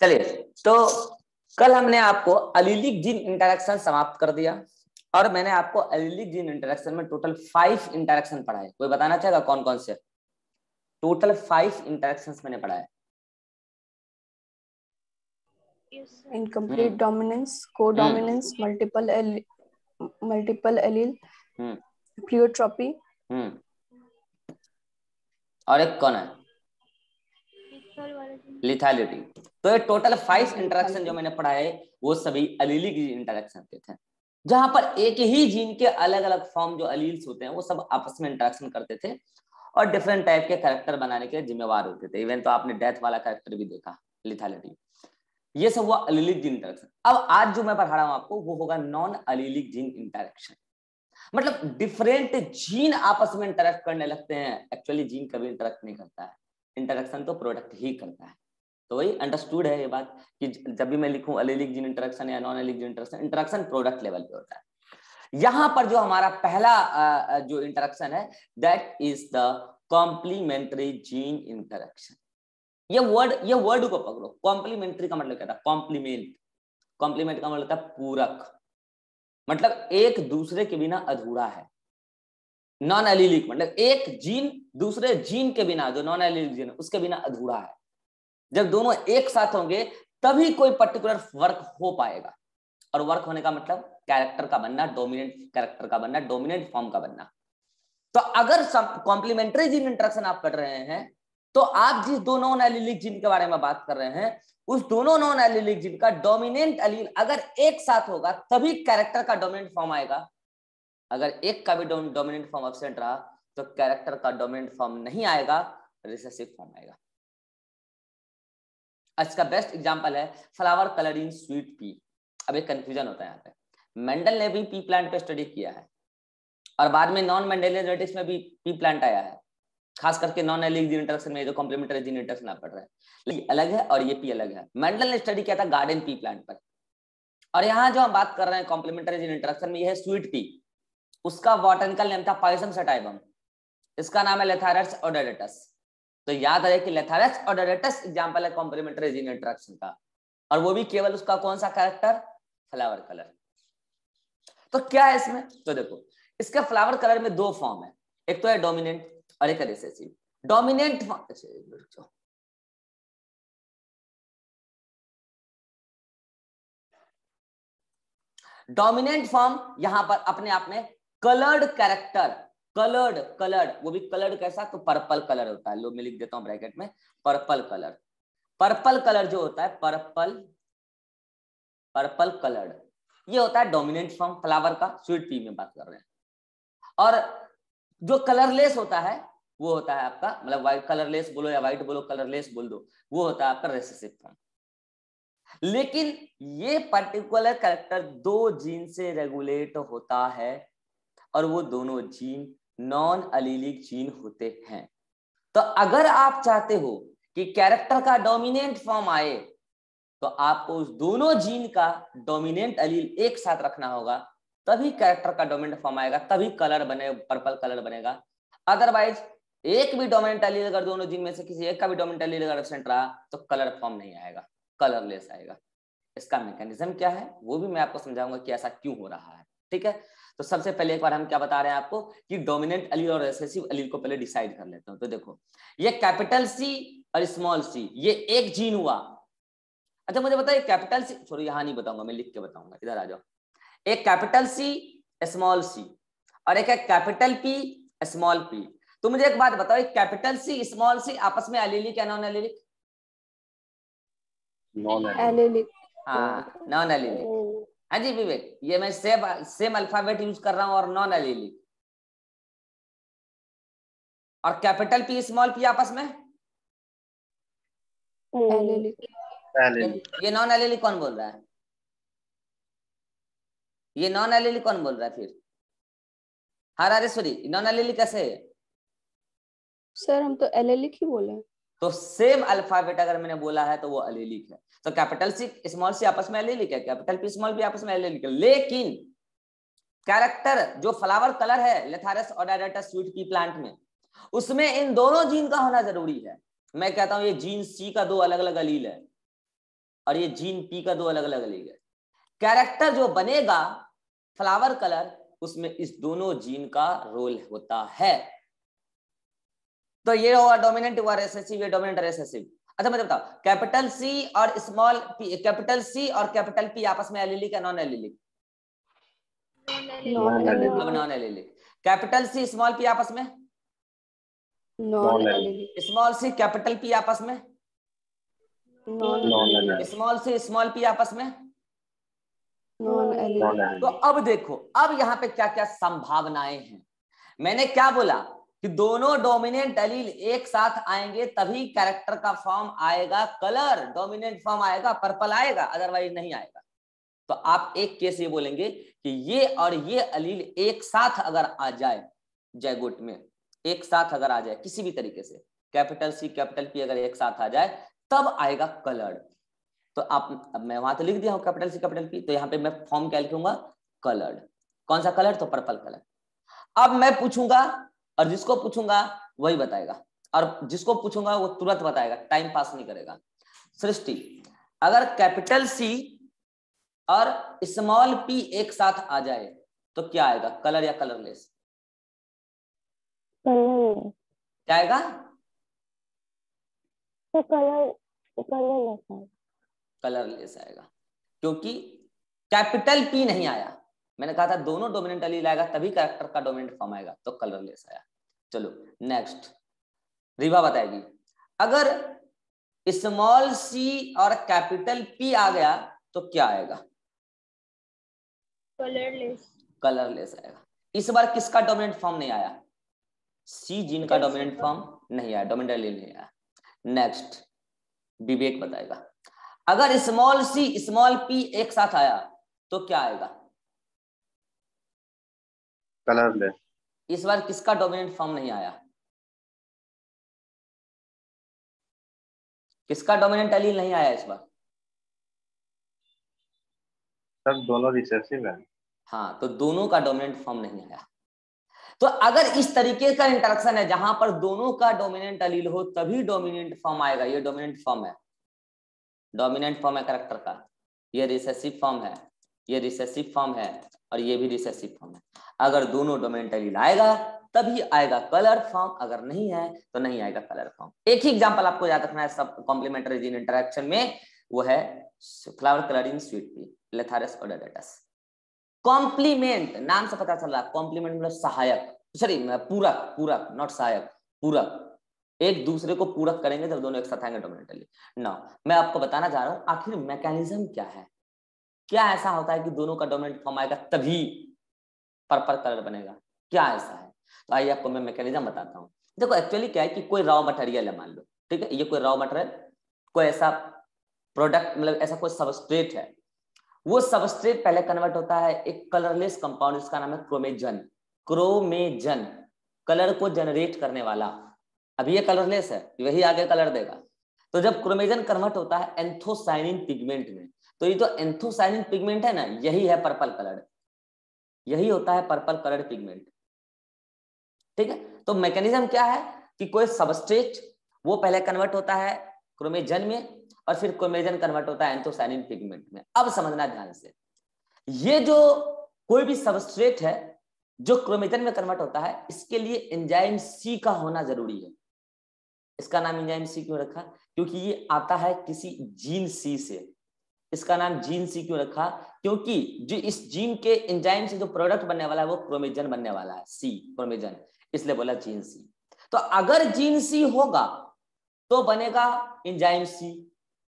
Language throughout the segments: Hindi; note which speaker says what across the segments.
Speaker 1: चलिए, तो कल हमने आपको एलिलिक जीन इंटरेक्शन समाप्त कर दिया और मैंने आपको एलिलिक जीन इंटरेक्शन में टोटल 5 इंटरेक्शन पढ़ाए। कोई बताना चाहेगा कौन कौन से? टोटल 5 इंटरेक्शंस मैंने पढ़ाए।
Speaker 2: Incomplete dominance, codominance, multiple allele, pleiotropy,
Speaker 1: और एक कौन है? लिथैलिटी। तो ये टोटल 5 इंटरेक्शन जो मैंने पढ़ाए वो सभी एलिलिक इंटरेक्शन के थे, जहां पर एक ही जीन के अलग अलग फॉर्म जो एलील्स होते हैं वो सब आपस में इंटरेक्शन करते थे और डिफरेंट टाइप के कैरेक्टर बनाने के जिम्मेवार होते थे। इवन तो आपने डेथ वाला कैरेक्टर भी देखा, लिथैलिटी। ये सब हुआ एलिलिक जीन इंटरेक्शन। अब आज जो मैं पढ़ा रहा हूं आपको वो होगा नॉन एलिलिक जीन इंटरेक्शन। मतलब डिफरेंट जीन आपस में इंटरेक्ट करने लगते हैं। एक्चुअली जीन कभी इंटरेक्ट नहीं करता है, इंटरेक्शन तो प्रोडक्ट ही करता है। तो वही अंडरस्टूड है ये बात कि जब भी मैं लिखूं एलिलिक जीन इंटरेक्शन या non allelic gene interaction, interaction product level पे होता है। यहां पर जो हमारा पहला जो इंटरेक्शन है that is the complementary gene interaction. ये वर्ड को पकड़ो। कॉम्प्लीमेंट्री का मतलब क्या था? कॉम्प्लीमेंट। कॉम्प्लीमेंट का मतलब था पूरक, मतलब एक दूसरे के बिना अधूरा है। नॉन एलिलिक मतलब एक जीन दूसरे जीन के बिना, जो नॉन एलिलिक जीन उसके बिना अधूरा है। जब दोनों एक साथ होंगे तभी कोई पर्टिकुलर वर्क हो पाएगा। और वर्क होने का मतलब कैरेक्टर का बनना, डोमिनेंट कैरेक्टर का बनना, डोमिनेंट फॉर्म का बनना। तो अगर कॉम्प्लीमेंट्री जीन इंटरेक्शन आप कर रहे हैं तो आप जिस दो नॉन एलिलिक जीन के बारे में बात कर रहे हैं उस दोनों नॉन एलिलिक जीन का डोमिनेंट एलील अगर एक साथ होगा तभी कैरेक्टर का डोमिनेंट फॉर्म आएगा। अगर एक का भी डोमिनेंट फॉर्म एब्सेंट रहा तो कैरेक्टर का डोमिनेंट फॉर्म नहीं आएगा, रिसेसिव फॉर्म आएगा। इसका बेस्ट एग्जांपल है flower colour in sweet pea. अब एक कंफ्यूजन होता है यहाँ पे। मेंडल ने भी पी प्लांट पे स्टडी किया है और बाद में नॉन मेंडेलियन जेनेटिक्स में भी पी प्लांट आया है, खास करके नॉन एलिलिक जीन इंटरेक्शन में जो कॉम्प्लीमेंट्री जीन इंटरेक्शन आप पढ़ रहे हैं, लेकिन अलग है और ये पी अलग है। मेंडल ने स्टडी किया था गार्डन पी प्लांट पर, और यहाँ जो हम बात कर रहे हैं कॉम्प्लीमेंट्री जीन इंटरेक्शन में, ये है स्वीट पी। उसका बॉटनिकल नेम था पायसम सटाइबम, इसका नाम है लेथारस ओडेरेटस। तो याद रहे कि लेथारस ओडेरेटस एग्जांपल है कॉम्प्लीमेंट्री जीन इंटरेक्शन का, और वो भी केवल उसका कौन सा कैरेक्टर? Flower colour. तो क्या है इसमें? तो देखो, इसका फ्लावर कलर में दो फॉर्म है, एक तो है डोमिनेंट और एक है रिसेसिव। डोमिनेंट डोमिनेंट फॉर्म यहां पर अपने आप में कलर्ड कैरेक्टर, कलर्ड वो भी कलर्ड कैसा? तो पर्पल कलर होता है। लो मैं लिख देता हूं ब्रैकेट में, पर्पल कलर। पर्पल कलर जो होता है, पर्पल कलर्ड, ये होता है डोमिनेंट फॉर्म फ्लावर का। स्वीट पी में बात कर रहे हैं। और जो कलरलेस होता है वो होता है आपका, मतलब व्हाइट कलरलेस बोलो या व्हाइट बोलो, कलरलेस बोल दो, वो होता है आपका रिसेसिव फॉर्म। लेकिन ये पर्टिकुलर कैरेक्टर दो जीन से रेगुलेट होता है और वो दोनों जीन नॉन एलिलिक जीन होते हैं। तो अगर आप चाहते हो कि कैरेक्टर का डोमिनेंट फॉर्म आए तो आपको उस दोनों जीन का डोमिनेंट एलील एक साथ रखना होगा, तभी कैरेक्टर का डोमिनेंट फॉर्म आएगा, तभी कलर बने, पर्पल कलर बनेगा। अदरवाइज एक भी डोमिनेंट एलील अगर दोनों जीन में से किसी एक का भी डोमिनेंट एलील अगर एब्सेंट रहा तो कलर फॉर्म नहीं आएगा, कलरलेस आएगा। इसका मैकेनिज्म क्या है वो भी मैं आपको समझाऊंगा कि ऐसा क्यों हो रहा है। ठीक है, तो सबसे पहले एक बार हम क्या बता रहे हैं आपको कि डोमिनेंट एलील और रिसेसिव एलील को पहले डिसाइड कर लेते हैं। तो देखो, ये कैपिटल सी और स्मॉल सी, ये एक जीन हुआ। अच्छा मुझे बताइए, कैपिटल सी, सॉरी यहां नहीं बताऊंगा, मैं लिख के बताऊंगा, इधर आ जाओ। एक कैपिटल सी स्मॉल सी और एक है कैपिटल पी स्मॉल पी। तो मुझे एक बात बताओ, कैपिटल सी स्मॉल सी आपस में एलिलिक या नॉन एलिलिक?
Speaker 2: Non allelic.
Speaker 1: हाँ, नॉन एलिलिक। हाँ जी विवेक, ये मैं सेम अल्फाबेट यूज कर रहा हूं और नॉन एलिलिक। और कैपिटल पी स्मॉल पी आपस में
Speaker 2: एलिलिक।
Speaker 1: ये नॉन एलिलिक कौन बोल रहा है? ये नॉन एलिलिक कौन बोल रहा है फिर? हाँ राजेश्वरी, नॉन एलिलिक कैसे है?
Speaker 2: सर हम तो एलिलिक ही बोले।
Speaker 1: तो सेम अल्फाबेट अगर मैंने बोला है तो वो एलिलिक है। तो कैपिटल सी स्मॉल सी आपस में एलिलिक है, कैपिटल पी स्मॉल पी आपस में एलिलिक है। लेकिन कैरेक्टर जो फ्लावर कलर है लेथारस ओडेरेटस स्वीट पी प्लांट में, उसमें इन दोनों जीन का होना जरूरी है। मैं कहता हूं ये जीन सी का दो अलग अलग एलील है। और ये जीन पी का 2 अलग अलग एलील है। कैरेक्टर जो बनेगा फ्लावर कलर, उसमें इस दोनों जीन का रोल होता है। तो ये हुआ डोमिनेंट, हुआ रिसेसिव, ये डोमिनेंट रिसेसिव। अच्छा मुझे बताओ, कैपिटल सी और स्मॉल पी, कैपिटल सी और कैपिटल पी आपस में एलिलिक या non allelic? Non allelic. Capital C small P आपस में
Speaker 2: non allelic.
Speaker 1: Small C capital P आपस में
Speaker 2: non allelic.
Speaker 1: Small C small P आपस में
Speaker 2: नॉन एलिलिक।
Speaker 1: तो अब देखो, अब यहाँ पे क्या क्या संभावनाएं हैं। मैंने क्या बोला कि दोनों डोमिनेंट एलील एक साथ आएंगे तभी कैरेक्टर का फॉर्म आएगा, कलर डोमिनेंट फॉर्म आएगा, पर्पल आएगा, अदरवाइज नहीं आएगा। तो आप एक केस ये बोलेंगे कि ये और ये एलील एक साथ अगर आ जाए जैगोट में, एक साथ अगर आ जाए किसी भी तरीके से, कैपिटल सी कैपिटल पी अगर एक साथ आ जाए तब आएगा कलर्ड। तो आप, अब मैं वहां तो लिख दिया हूं कैपिटल सी कैपिटल पी, तो यहाँ पे मैं फॉर्म क्या लिखूंगा, कलर्ड। कौन सा कलर? तो पर्पल कलर। अब मैं पूछूंगा और जिसको पूछूंगा वही बताएगा, और जिसको पूछूंगा वो तुरंत बताएगा, टाइम पास नहीं करेगा। सृष्टि, अगर कैपिटल सी और स्मॉल पी एक साथ आ जाए तो क्या आएगा, कलर या कलरलेस? क्या आएगा?
Speaker 3: तो कलरलेस
Speaker 1: कलरलेस आएगा, क्योंकि कैपिटल पी नहीं आया। मैंने कहा था दोनों डोमिनेंट एलील आएगा तभी कैरेक्टर का डोमिनेंट फॉर्म आएगा, तो कलरलेस आया। चलो नेक्स्ट, रीवा बताएगी। अगर स्मॉल सी और कैपिटल पी आ गया तो क्या आएगा?
Speaker 3: कलरलेस।
Speaker 1: कलरलेस आएगा। इस बार किसका डोमिनेंट फॉर्म नहीं आया? सी जीन का डोमिनेंट फॉर्म नहीं आया, डोमिनेंट एलील नहीं आया। नेक्स्ट, विवेक बताएगा। अगर स्मॉल सी स्मॉल पी एक साथ आया तो क्या आएगा?
Speaker 4: कलरलेस।
Speaker 1: इस बार किसका डोमिनेंट फॉर्म नहीं आया? किसका डोमिनेंट एलील नहीं आया इस बार?
Speaker 4: सब दोनों रिसेसिव है।
Speaker 1: हाँ, तो दोनों का डोमिनेंट फॉर्म नहीं आया। तो अगर इस तरीके का इंटरेक्शन है जहां पर दोनों का डोमिनेंट एलील हो तभी डोमिनेंट फॉर्म आएगा। ये डोमिनेंट फॉर्म है, डोमिनेंट फॉर्म है कैरेक्टर का। ये रिसेसिव फॉर्म है, ये रिसेसिव फॉर्म है, और ये भी रिसेसिव फॉर्म है। अगर दोनों डोमिनेंट एलील आएगा तभी आएगा कलर फॉर्म, अगर नहीं है तो नहीं आएगा कलर फॉर्म। एक ही एग्जांपल आपको याद रखना है सब कॉम्प्लीमेंट्री जीन इंटरेक्शन में, वो है flower colouring sweet pea, Lathyrus odoratus. Complement नाम से पता चल रहा है, कॉम्प्लीमेंट मतलब सहायक, सॉरी पूरक, पूरक नॉट सहायक, पूरक। एक दूसरे को पूरक करेंगे जब दोनों एक साथ आएंगे डोमिनेंट एलील। नाउ मैं आपको बताना चाह रहा हूं आखिर मैकेनिज्म क्या है, क्या ऐसा होता है कि दोनों का डोमिनेंट फॉर्म आएगा तभी पर्पल कलर बनेगा, क्या ऐसा है? तो आइए आपको मैं मैकेनिज्म बताता हूँ। देखो एक्चुअली क्या है कि कोई रॉ मटेरियल है, मान लो, ठीक है, ये कोई रॉ मटेरियल, कोई ऐसा प्रोडक्ट, मतलब ऐसा कोई सबस्ट्रेट है। वो सबस्ट्रेट पहले कन्वर्ट होता है एक कलरलेस कंपाउंड, इसका नाम है क्रोमेजन। क्रोमेजन कलर को जनरेट करने वाला। अभी ये कलरलेस है, वही आगे कलर देगा। तो जब क्रोमेजन कन्वर्ट होता है एंथोसाइनिन पिगमेंट में, तो ये जो एंथोसाइनिन पिगमेंट है ना, यही है पर्पल कलर, यही होता है पर्पल कलर पिगमेंट, ठीक है। तो मैकेनिज्म क्या है कि कोई सबस्ट्रेट वो पहले कन्वर्ट होता है क्रोमेजन में, और फिर क्रोमेजन कन्वर्ट होता है एंथोसाइनिन पिगमेंट में। अब समझना ध्यान से, ये जो कोई भी सबस्ट्रेट है जो क्रोमेजन में कन्वर्ट होता है, इसके लिए एंजाइम सी का होना जरूरी है। इसका नाम एंजाइम सी क्यों रखा? क्योंकि ये आता है किसी जीन सी से। इसका नाम जीन सी क्यों रखा? क्योंकि जो इस जीन के एंजाइम से जो प्रोडक्ट बनने वाला है वो क्रोमेजन बनने वाला है, सी क्रोमेजन, इसलिए बोला जीन सी। तो अगर जीन सी होगा तो बनेगा एंजाइम सी,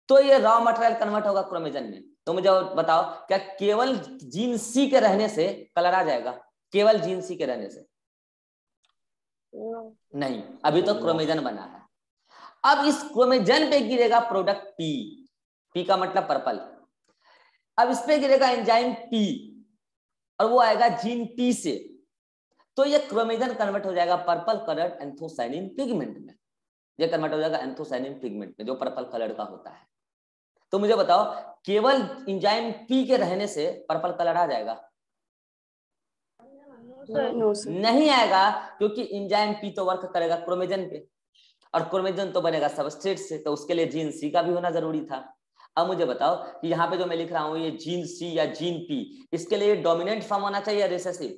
Speaker 1: तो ये रॉ मटेरियल कन्वर्ट होगा क्रोमेजन में। तो मुझे बताओ, क्या केवल जीन सी के रहने से कलर आ जाएगा? केवल जीन सी के रहने से नहीं, अभी तो क्रोमेजन बना है। अब इस क्रोमेजन पे गिरेगा प्रोडक्ट पी, पी का मतलब पर्पल। अब इस पे गिरेगा एंजाइम पी और वो आएगा जीन पी से, तो ये क्रोमेजन कन्वर्ट हो जाएगा पर्पल कलर्ड एंथोसाइनिन पिगमेंट में। ये कन्वर्ट हो जाएगा एंथोसाइनिन पिगमेंट में जो पर्पल कलर का होता है। तो मुझे बताओ, केवल एंजाइम पी के रहने से पर्पल कलर आ जाएगा? नहीं आएगा, क्योंकि एंजाइम पी तो वर्क करेगा क्रोमेजन पे, और क्रोमेजन तो बनेगा सबस्ट्रेट से, तो उसके लिए जीन सी का भी होना जरूरी था। अब मुझे बताओ कि यहाँ पे जो मैं लिख रहा हूँ ये जीन सी या जीन पी, इसके लिए डोमिनेंट फॉर्म होना चाहिए या रिसेसिव?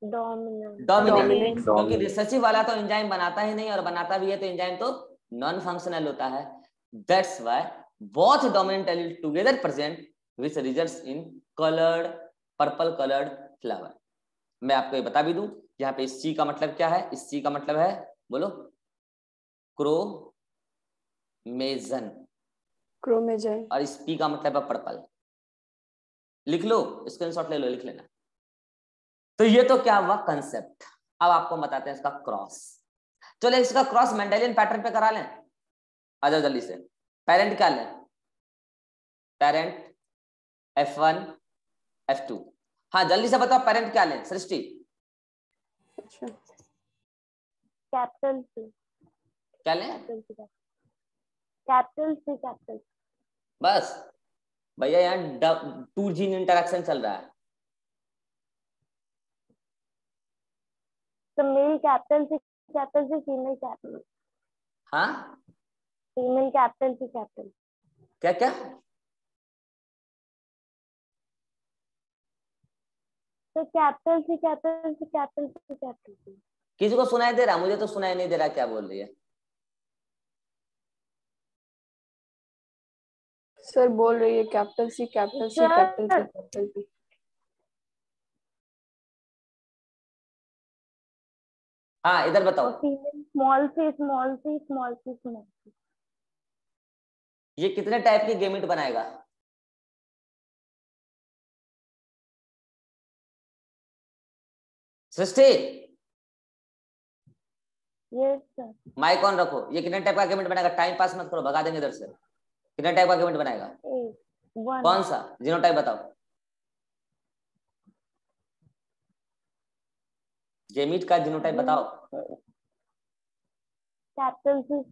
Speaker 1: डोमिनेंट, क्योंकि रिसेसिव वाला तो एंजाइम बनाता ही नहीं, और बनाता भी है तो एंजाइम तो नॉन फंक्शनल होता है। That's why both dominant allele together present which results in coloured, purple coloured flower. मैं आपको ये बता भी दूं, यहाँ पे इस सी का मतलब क्या है? इस सी का मतलब है, बोलो, क्रोमेजन,
Speaker 2: क्रोमेजन।
Speaker 1: और इस पी का मतलब है पर्पल। लिख लो, स्क्रीनशॉट ले लो, लिख लेना। तो ये तो क्या हुआ कंसेप्ट। अब आपको बताते हैं इसका क्रॉस। चलो इसका क्रॉस मेंडेलियन पैटर्न पे करा लें, आ जाओ जल्दी से। पेरेंट क्या लें? Parent F1 F2। हाँ जल्दी से बताओ पेरेंट क्या लें सृष्टि?
Speaker 2: अच्छा,
Speaker 3: कैपिटल सी।
Speaker 1: क्या लें?
Speaker 3: Capital C, capital.
Speaker 1: बस भैया यहाँ 2 जीन इंटरेक्शन चल रहा है।
Speaker 3: तो male capital C, female capital.
Speaker 1: हाँ
Speaker 3: फीमेल कैपिटल सी, कैपिटल।
Speaker 1: क्या क्या?
Speaker 3: तो capital C, capital C, capital C, capital C.
Speaker 1: किसी को सुनाई दे रहा? मुझे तो सुनाई नहीं दे रहा क्या बोल रही है।
Speaker 2: सर बोल रही है capital C, capital C, capital C, capital C.
Speaker 1: हाँ इधर बताओ।
Speaker 3: Female small C, small C, small C, small C.
Speaker 1: ये कितने टाइप की गेमिट बनाएगा? Srishti
Speaker 3: yes sir.
Speaker 1: Mike on रखो। ये कितने टाइप का गेमिट बनाएगा? टाइम पास मत करो, भगा देंगे इधर से। कितने टाइप का गेमिट बनाएगा? कौन सा जीनोटाइप बताओ? गेमिट का जीनोटाइप बताओ।
Speaker 3: Capital C,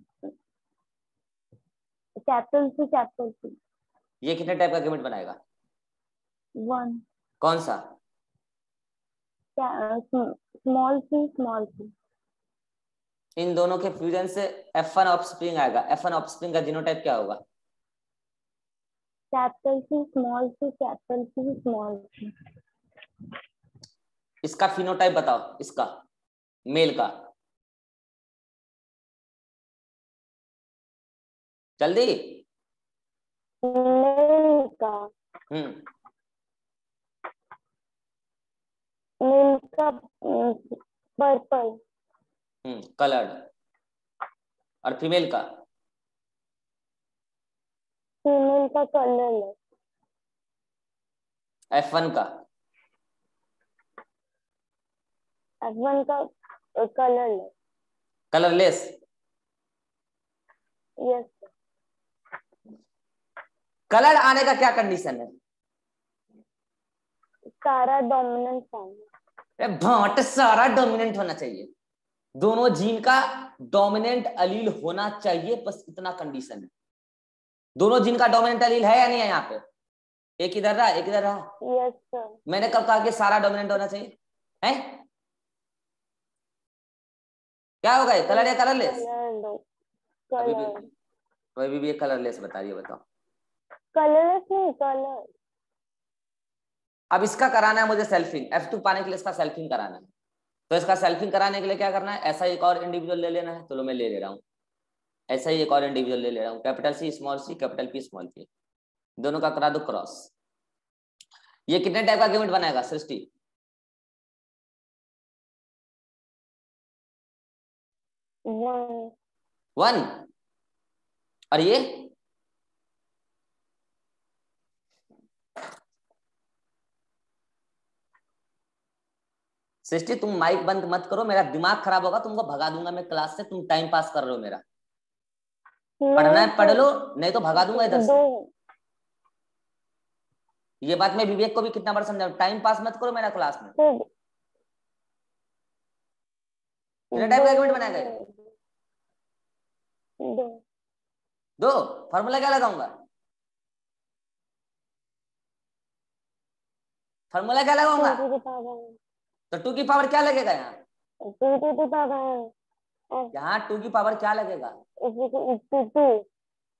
Speaker 3: capital C, capital C.
Speaker 1: ये कितने टाइप का गेमिट बनाएगा?
Speaker 3: 1।
Speaker 1: कौन सा?
Speaker 3: स्मॉल सी, स्मॉल सी।
Speaker 1: इन दोनों के फ्यूजन से F1 ऑफस्प्रिंग आएगा। F1 ऑफस्प्रिंग का जीनोटाइप क्या होगा?
Speaker 3: Capital C, small C, capital C, small सी।
Speaker 1: इसका फिनोटाइप बताओ, इसका मेल का, जल्दी।
Speaker 3: मेल का, मेल का पर्पल।
Speaker 1: कलर्ड। और फीमेल का?
Speaker 3: फीमेल का कलरलेस।
Speaker 1: F1 का?
Speaker 3: F1 का कलरलेस।
Speaker 1: कलरलेस।
Speaker 3: यस।
Speaker 1: कलर आने का क्या कंडीशन है?
Speaker 3: सारा डोमिनेंट फॉर्म।
Speaker 1: भाट, सारा डोमिनेंट होना चाहिए। दोनों जीन का डोमिनेंट अलील होना चाहिए, बस इतना कंडीशन है। दोनों जीन का डोमिनेंट अलील है या नहीं है? यहाँ पे एक इधर रहा, एक इधर रहा।
Speaker 3: Yes sir.
Speaker 1: मैंने कब कहा कि सारा डोमिनेंट होना चाहिए? है क्या होगा ये, कलर या कलरलेस? अभी भी ये कलरलेस बता रही है, बताओ।
Speaker 3: कलरलेस नहीं, कलर।
Speaker 1: अब इसका कराना है मुझे सेल्फिंग। F2 पाने के लिए इसका सेल्फिंग कराना है। तो इसका सेल्फिंग कराने के लिए क्या करना है? ऐसा एक और इंडिविजुअल ले लेना है। तो मैं ले रहा हूँ, ऐसा ही एक और इंडिविजुअल ले रहा हूँ। Capital C small C, capital P small P, दोनों का करा दो क्रॉस। ये कितने टाइप का गेमेट बनाएगा सृष्टि? 1। और ये सृष्टि, तुम माइक बंद मत करो, मेरा दिमाग खराब होगा, तुमको भगा दूंगा मैं क्लास से। तुम टाइम पास कर रहे हो मेरा। पढ़ना है पढ़ लो, नहीं तो भगा दूंगा इधर से। ये बात मैं विवेक को भी कितना बार समझाऊं, टाइम पास मत करो मेरा क्लास में। कितने टाइप का गेमेट बनाएगा? दो। फॉर्मूला क्या लगाऊंगा? फॉर्मूला क्या लगाऊंगा? तो 2 की पावर क्या लगेगा यहाँ? यहाँ 2 की पावर क्या लगेगा?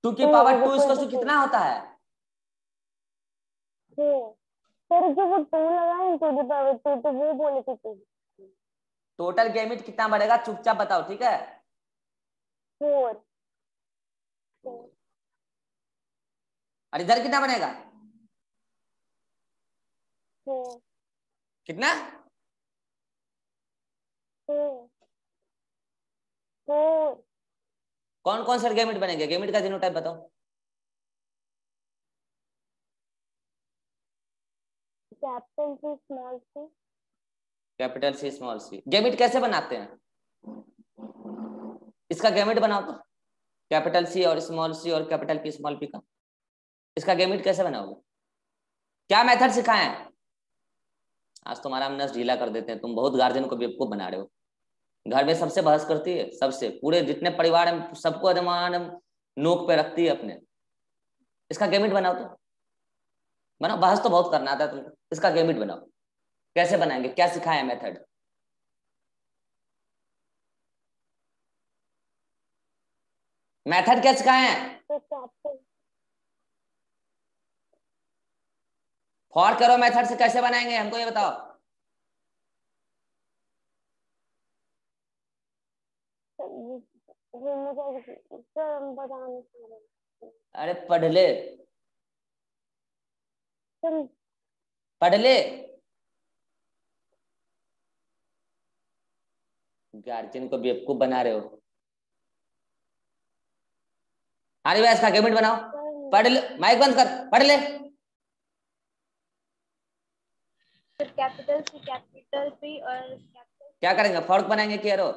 Speaker 1: 2 की पावर 2 इक्वल टू कितना होता है?
Speaker 3: सर जो वो 2 लगाए 2 की पावर 2 तो वो बोले थे 2।
Speaker 1: टोटल गैमेट कितना बढ़ेगा चुपचाप बताओ, ठीक है?
Speaker 3: 4।
Speaker 1: और इधर कितना बनेगा?
Speaker 3: 4।
Speaker 1: कितना?
Speaker 3: 4।
Speaker 1: कौन कौन से गैमेट बनेंगे? गैमेट का जीनोटाइप बताओ।
Speaker 3: Capital C small C.
Speaker 1: Capital C small सी। गैमेट कैसे बनाते हैं? इसका गैमेट बनाओ तो, कैपिटल सी और स्मॉल सी और कैपिटल पी स्मॉल पी का, इसका गैमेट कैसे बनाओगे? क्या मेथड सिखाएं? आज तुम्हारा हम नस ढीला कर देते हैं, तुम बहुत गार्जियन को बेवकूफ बना रहे हो। घर में सबसे बहस करती है, सबसे, पूरे जितने परिवार में सबको एकदम नोक पे रखती है अपने। इसका गैमेट बनाओ तो, बनाओ, बहस तो बहुत करना आता है तुमको, इसका गैमेट बनाओ। कैसे बनाएंगे, क्या सिखाया मेथड? मेथड क्या सिखाए हैं? फॉर करो मेथड से कैसे बनाएंगे हमको ये बताओ। अरे पढ़ ले, पढ़ ले। गार्जियन को बेवकूफ बना रहे हो। अरे भाई इसका गैमेट बनाओ, पढ़ ले, माइक बंद कर, पढ़ ले।
Speaker 3: कैपिटल सी कैपिटल पी और
Speaker 1: क्या करेंगे, फॉर्क बनाएंगे कि एरो?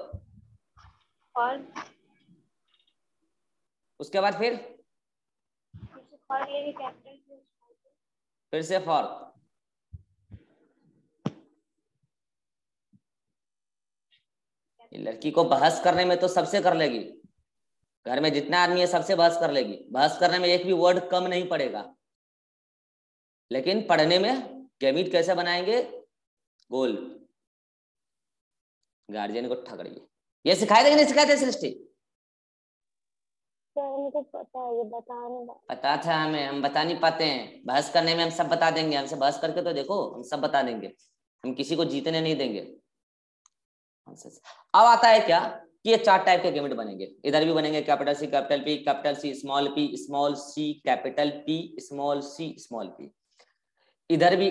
Speaker 3: और
Speaker 1: उसके बाद फिर
Speaker 3: ये कैपिटल
Speaker 1: फिर से फॉर्क। लड़की को बहस करने में तो सबसे कर लेगी, घर में जितना आदमी है सबसे बहस कर लेगी, बहस करने में एक भी वर्ड कम नहीं पड़ेगा, लेकिन पढ़ने में गैमेट कैसे बनाएंगे गोल। गार्जियन को ठग रही है। ये सिखाए थे कि नहीं सिखाए थे सृष्टि?
Speaker 3: मुझे पता है, ये
Speaker 1: पता था हमें, हम बता नहीं पाते हैं। बहस करने में हम सब बता देंगे, हमसे बहस करके तो देखो, हम सब बता देंगे, हम किसी को जीतने नहीं देंगे। अब आता है क्या कि ये 4 टाइप के गैमेट बनेंगे। इधर भी बनेंगे capital C capital P, capital C small C capital P, small C small P. इधर भी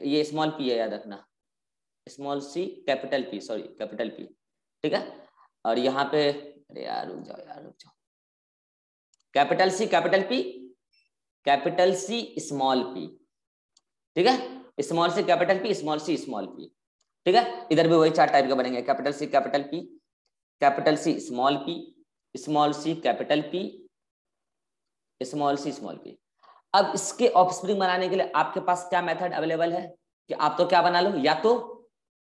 Speaker 1: ये स्मॉल पी है, याद रखना, small C capital P, sorry capital P, ठीक है। और यहाँ पे अरे यार रुक जाओ, यार रुक जाओ, capital C capital P, capital C small P, ठीक है। Small C capital P, small C small P, ठीक है। इधर भी वही 4 टाइप के बनेंगे, capital C capital P, capital C small P, small C capital P, small C small P. अब इसके ऑफस्प्रिंग बनाने के लिए आपके पास क्या मेथड अवेलेबल है कि आप तो क्या बना लो, या तो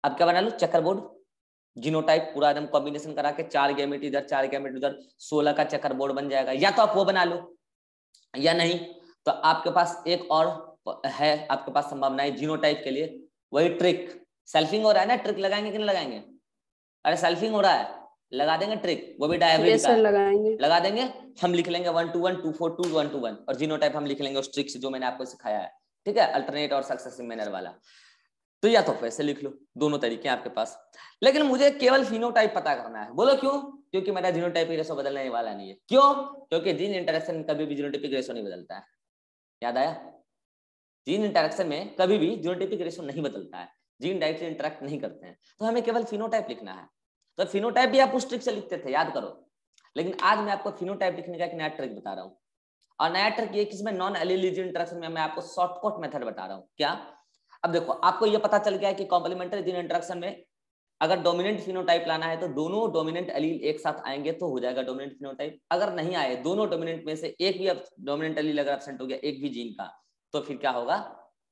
Speaker 1: अब क्या बना लो, चेकरबोर्ड जीनोटाइप पूरा एकदम कॉम्बिनेशन करा के 4 गैमेट इधर 4 गैमेट उधर 16 का चेकरबोर्ड बन जाएगा, या तो आप वो बना लो, या नहीं तो आपके पास एक और है, आपके पास संभावनाएं जीनोटाइप के लिए, वही ट्रिक। सेल्फिंग हो रहा है ना, ट्रिक लगाएंगे कि नहीं लगाएंगे? अरे सेल्फिंग हो रहा है, लगा देंगे ट्रिक, वो भी डायब्रिड का
Speaker 2: लगाएंगे,
Speaker 1: लगा देंगे। हम लिख लेंगे 1 2 1 2 4 2 1 2 1 और जीनोटाइप हम लिख लेंगे उस ट्रिक से जो मैंने आपको सिखाया है, ठीक है, अल्टरनेट और सक्सेसिव मैनर वाला। तो या तो वैसे लिख लो, दोनों तरीके हैं आपके पास, लेकिन मुझे केवल फिनोटाइप पता करना है। बोलो क्यों? क्योंकि मेरा जीनोटाइपिक रेशो बदलने वाला नहीं है। क्यों? क्योंकि जीन इंटरेक्शन कभी भी जीनोटाइपिक रेशो नहीं बदलता है। याद आया? जीन इंटरेक्शन में कभी भी जीनोटाइपिक रेशो नहीं बदलता है, जीन डायरेक्टली इंटरेक्ट नहीं करते हैं, तो हमें केवल फिनोटाइप लिखना है। तो फिनोटाइप भी आप उस ट्रिक से लिखते थे, याद करो, लेकिन आज मैं आपको फिनोटाइप लिखने का एक नया ट्रिक बता रहा हूँ। और नया ट्रिक ये किसमें, नॉन एलिली जीन इंटरेक्शन में मैं आपको शॉर्टकट मेथड बता रहा हूँ। क्या? अब देखो, आपको ये पता चल गया है कि कॉम्प्लीमेंट्री जीन इंटरेक्शन में अगर डोमिनेंट फिनोटाइप लाना है तो दोनों डोमिनेंट एलील एक साथ आएंगे तो हो जाएगा डोमिनेंट फिनोटाइप। अगर नहीं आए, दोनों डोमिनेंट में से एक भी डोमिनेंट एलील अगर एब्सेंट हो गया एक भी जीन का, तो फिर क्या होगा,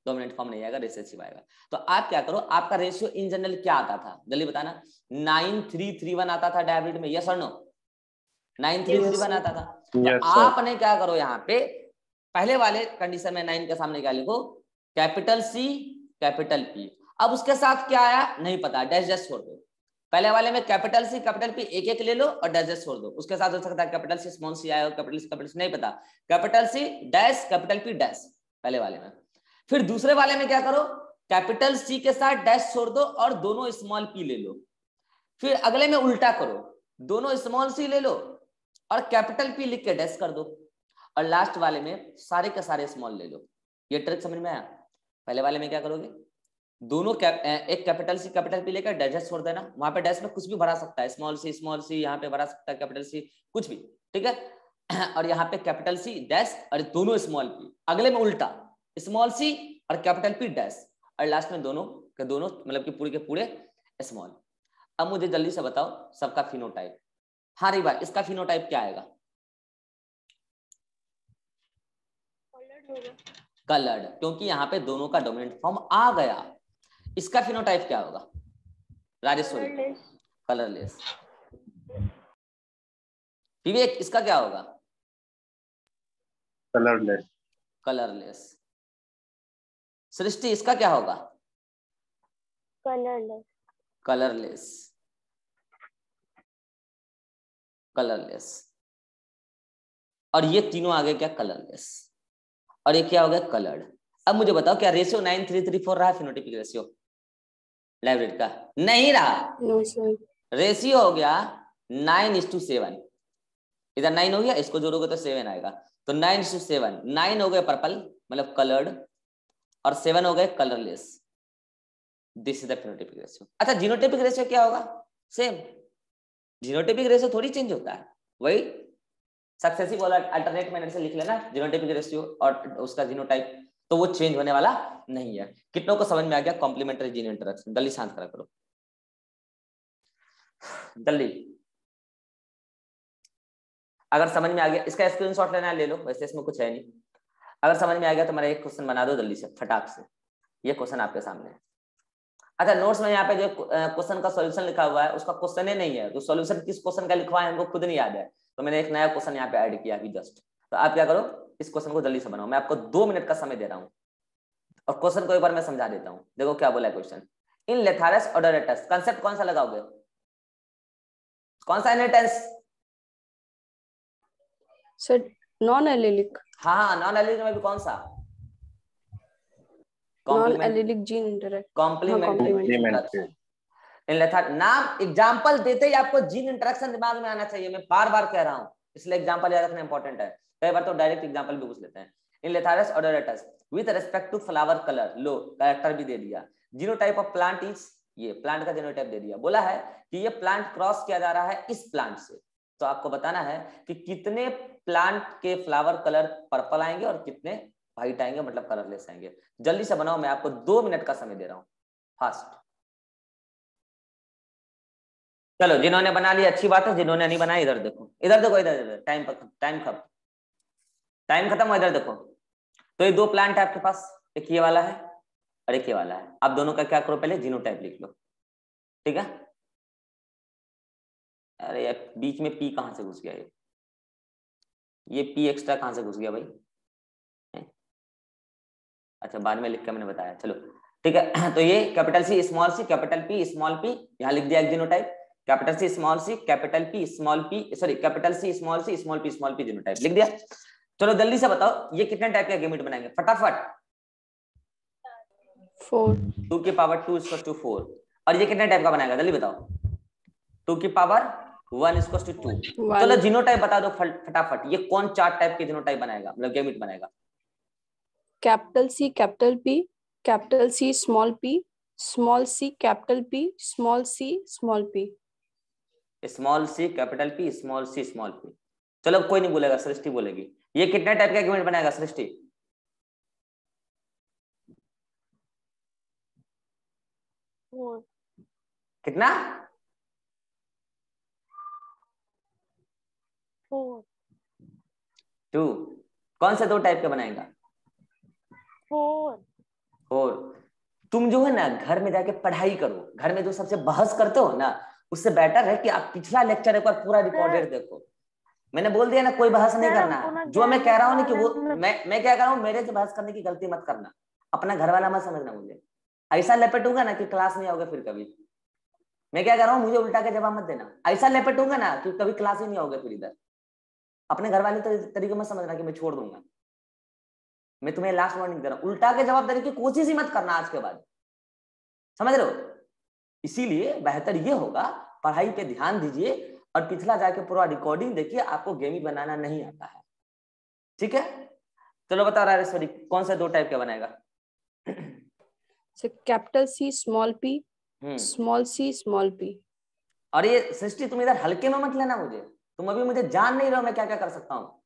Speaker 1: डोमिनेंट फॉर्म नहीं आएगा, रिसेसिव आएगा। तो आप क्या करो, आपका रेशियो इन जनरल क्या आता था जल्दी बताना? 9:3:1 आता था डायब्रिड में, यस और नो? 9:3:1 आता था। तो आपने क्या करो, यहाँ पे पहले वाले कंडीशन में 9 के सामने क्या लिखो, कैपिटल सी कैपिटल पी। अब उसके साथ क्या आया नहीं पता, डैश डैश छोड़ दो। पहले वाले में कैपिटल सी कैपिटल पी एक एक ले लो और डैश छोड़ दो, उसके साथ हो सकता है कैपिटल सी स्मॉल सी आए, कैपिटल सी नहीं पता, capital C dash capital P dash पहले वाले में। फिर दूसरे वाले में क्या करो, कैपिटल सी के साथ डैश छोड़ दो और दोनों स्मॉल पी ले लो। फिर अगले में उल्टा करो, दोनों स्मॉल सी ले लो और कैपिटल पी लिख के डैश कर दो, और लास्ट वाले में सारे के सारे स्मॉल ले लो। ये ट्रिक समझ में आया? पहले वाले में क्या करोगे, दोनों एक कैपिटल सी कैपिटल पी लेकर डैश छोड़ देना, वहां पे डैश में कुछ भी भरा सकता है, स्मॉल सी यहाँ पे भरा सकता है, कैपिटल सी कुछ भी, ठीक है। और यहाँ पे कैपिटल सी डैश और दोनों स्मॉल पी। अगले में उल्टा, स्मॉल सी और कैपिटल पी डैश, और लास्ट में दोनों के दोनों मतलब कि पूरे के पूरे स्मॉल। अब मुझे जल्दी से बताओ सबका फिनोटाइप। हाँ री भाई, इसका फिनोटाइप क्या आएगा? कलर्ड, क्योंकि यहाँ पे दोनों का डोमिनेंट फॉर्म आ गया। इसका फिनोटाइप क्या होगा राजेश्वरी? कलरलेस। विवेक, इसका क्या होगा?
Speaker 4: कलरलेस।
Speaker 1: कलरलेस। सृष्टि, इसका क्या होगा?
Speaker 3: कलरलेस।
Speaker 1: कलरलेस। कलरलेस। और ये तीनों आ गए क्या? कलरलेस। और ये क्या हो गया? कलर्ड। अब मुझे बताओ क्या रेशियो 9:3:4 रहा फिनोटाइपिक रेशियो लाइब्रेरी का? नहीं रहा।
Speaker 2: No sir.
Speaker 1: रेशियो हो गया 9:7। इधर 9 हो गया, इसको जोड़ोगे तो 7 आएगा, तो 9:7। 9 हो गए पर्पल मतलब कलर्ड और 7 हो गए colourless. This is the phenotypic ratio. अच्छा, जीनोटाइपिक रेशियो क्या होगा? सेम। जीनोटाइपिक रेशियो थोड़ी चेंज होता है, वही सक्सेसिव वाला अल्टरनेट मेथड से लिख लेना जीनोटाइपिक रेशियो और उसका जीनोटाइप, तो वो चेंज होने वाला नहीं है। कितनों को समझ में आ गया कॉम्प्लीमेंट्री जीन इंटरेक्शन? जल्दी शांत करा करो जल्दी। अगर समझ में आ गया इसका स्क्रीनशॉट लेना है ले लो, वैसे इसमें कुछ है नहीं। अगर समझ में आ गया तो मेरा एक क्वेश्चन बना दो जल्दी से फटाक से। ये क्वेश्चन आपके सामने है। अच्छा, नोट्स में यहाँ पे जो क्वेश्चन का सॉल्यूशन लिखा हुआ है उसका क्वेश्चन ही नहीं है, तो सॉल्यूशन किस क्वेश्चन का लिखवा है हमको खुद नहीं याद है, तो मैंने एक नया क्वेश्चन यहाँ पे ऐड किया अभी जस्ट। तो आप क्या करो, इस क्वेश्चन को जल्दी से बनाओ। मैं आपको 2 मिनट का समय दे रहा हूँ और क्वेश्चन को एक बार मैं समझा देता हूँ। देखो क्या बोला है क्वेश्चन। इन लेथारस ओडोरेटस कंसेप्ट कौन सा लगाओगे? कौन सा इनहेरिटेंस?
Speaker 2: Sir non allelic.
Speaker 1: हाँ, नॉन एलिलिक में भी कौन सा?
Speaker 2: Non allelic gene interact.
Speaker 1: Complementary. In Lathyrus नाम एग्जांपल देते ही आपको जीन इंटरेक्शन दिमाग में आना चाहिए। मैं बार बार कह रहा हूँ, इसलिए एग्जांपल याद रखना इंपॉर्टेंट है। कई बार तो डायरेक्ट एग्जांपल भी पूछ लेते हैं। In Lathyrus odoratus with respect to flower colour, लो कैरेक्टर भी दे दिया। जीनोटाइप ऑफ प्लांट इज, ये प्लांट का जीनोटाइप दे दिया। बोला है कि ये प्लांट क्रॉस किया जा रहा है इस प्लांट से, तो आपको बताना है कि कितने प्लांट के फ्लावर कलर पर्पल आएंगे और कितने व्हाइट आएंगे, मतलब कलरलेस आएंगे। जल्दी से बनाओ, मैं आपको 2 मिनट का समय दे रहा हूँ, फास्ट। चलो, जिन्होंने बना लिया अच्छी बात है, जिन्होंने नहीं बनाया इधर देखो, इधर देखो, इधर टाइम खत्म हो, इधर देखो। तो ये 2 प्लांट है आपके पास, एक ये वाला है और एक ये वाला है। आप दोनों का क्या करो, पहले जीनोटाइप लिख लो, ठीक है। अरे यार बीच में पी कहां से घुस गया? ये पी एक्स्ट्रा कहां से घुस गया भाई? अच्छा, बाद में लिख के मैंने बताया, चलो ठीक है। तो ये capital C small C capital P small P, यहाँ लिख दिया एक genotype. Capital C small C capital P small P, sorry capital C small P genotype लिख दिया। चलो जल्दी से बताओ ये कितने टाइप के गैमेट बनाएंगे फटाफट?
Speaker 2: 4।
Speaker 1: 2 की पावर 2 = 4। और ये कितने टाइप का बनाएगा जल्दी बताओ? 2 की पावर 1 = 2। चलो जीनोटाइप बता दो फटाफट, ये कौन 4 टाइप के जीनोटाइप बनाएगा, मतलब गैमेट बनाएगा?
Speaker 2: Capital C capital P, capital C small P, small C capital P, small C small P,
Speaker 1: small C capital P small C small P. चलो कोई नहीं बोलेगा, सृष्टि बोलेगी। ये कितने टाइप का गैमेट बनाएगा सृष्टि? कितना? 2। कौन से 2 टाइप के बनाएगा? 4। तुम जो है ना घर में जाके पढ़ाई करो, घर में जो सबसे बहस करते हो ना, उससे बेटर है कि आप पिछला लेक्चर एक बार पूरा रिकॉर्डेड देखो। मैंने बोल दिया ना, कोई बहस नहीं करना। जो मैं कह रहा हूँ ना कि वो मैं क्या कर रहा हूँ, मेरे से बहस करने की गलती मत करना, अपना घर वाला मत समझना मुझे। ऐसा लपेटूंगा ना कि क्लास नहीं आओगे फिर कभी। मैं क्या कर रहा हूँ, मुझे उल्टा के जवाब मत देना, ऐसा लपेटूंगा ना कि कभी क्लास ही नहीं होगा फिर इधर। अपने घर वाले तरीके में समझना कि मैं छोड़ दूंगा। मैं तुम्हें लास्ट वार्निंग दे रहा हूँ, उल्टा के जवाब देने की कोशिश ही मत करना आज के बाद, समझ रहे हो। इसीलिए बेहतर ये होगा पढ़ाई पे ध्यान दीजिए और पिछला जाके पूरा रिकॉर्डिंग देखिए, आपको गेमी बनाना नहीं आता है, ठीक है। चलो बता रहा है कौन सा 2 टाइप का बनाएगा।
Speaker 2: Capital C small P, small C small P.
Speaker 1: और ये सृष्टि तुम इधर हल्के में मत लेना मुझे, तुम अभी मुझे जान नहीं रहे हो मैं क्या क्या कर सकता हूँ।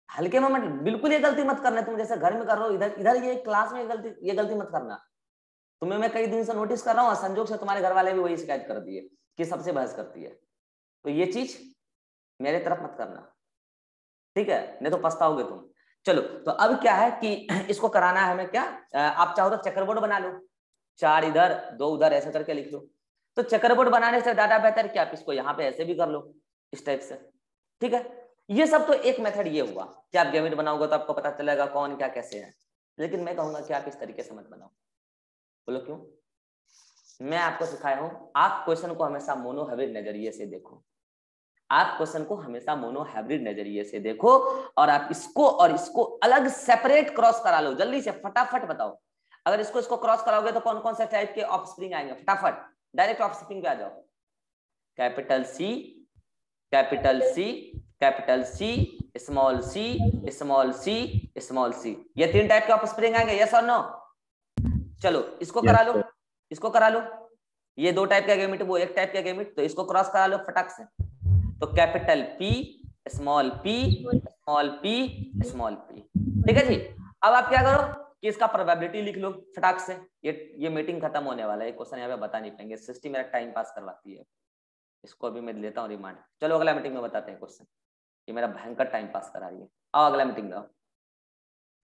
Speaker 1: हल्के में मत, बिल्कुल ये गलती मत करना तुम जैसे घर में कर रहे हो, इधर इधर ये क्लास में ये गलती मत करना। तुम्हें मैं कई दिन से नोटिस कर रहा हूँ, संजोग से तुम्हारे घर वाले भी वही शिकायत कर दिए कि सबसे बहस करती है, तो ये चीज मेरे तरफ मत करना, ठीक है, नहीं तो पछताओगे तुम। चलो तो अब क्या है कि इसको कराना है हमें क्या, आप चाहो तो चेकरबोर्ड बना लो, 4 इधर 2 उधर ऐसे करके लिख लो। तो चेकरबोर्ड बनाने से ज्यादा बेहतर कि आप इसको यहाँ पे ऐसे भी कर लो इस टाइप से, ठीक है। ये सब तो एक मेथड ये हुआ कि आप गेमिट बनाओगे तो आपको पता चलेगा कौन क्या कैसे है, लेकिन मैं कहूंगा कि आप इस तरीके से मत बनाओ। बोलो क्यों? मैं आपको सिखाया हूं, आप क्वेश्चन को हमेशा मोनोहाइब्रिड नजरिए से देखो, आप क्वेश्चन को हमेशा मोनोहाइब्रिड नजरिए से देखो, और आप इसको और इसको अलग सेपरेट क्रॉस करा लो। जल्दी से फटाफट बताओ, अगर इसको क्रॉस कराओगे तो कौन कौन से टाइप के ऑफस्प्रिंग आएंगे, फटाफट डायरेक्ट ऑफस्प्रिंग पे आ जाओ। Capital C, capital C, capital C, small C, small C, small C, ये 3 टाइप के ऑफस्प्रिंग आएंगे, यस और नो? चलो इसको करा लो, इसको करा लो, ये 2 टाइप का गेमिट, वो 1 टाइप का गेमिट, तो इसको क्रॉस करा लो फटाक से। तो capital P, small P, small P, small P, ठीक है जी। अब आप क्या करो कि इसका प्रोबेबिलिटी लिख लो फटाक से, ये मीटिंग खत्म होने वाला है, क्वेश्चन यहाँ पे बता नहीं पाएंगे, सिस्टम मेरा टाइम पास करवाती है, इसको अभी मैं लेता हूँ रिमांड। चलो अगला मीटिंग में बताते हैं क्वेश्चन, ये मेरा भयंकर टाइम पास करा रही है। आओ अगला मीटिंग में आओ।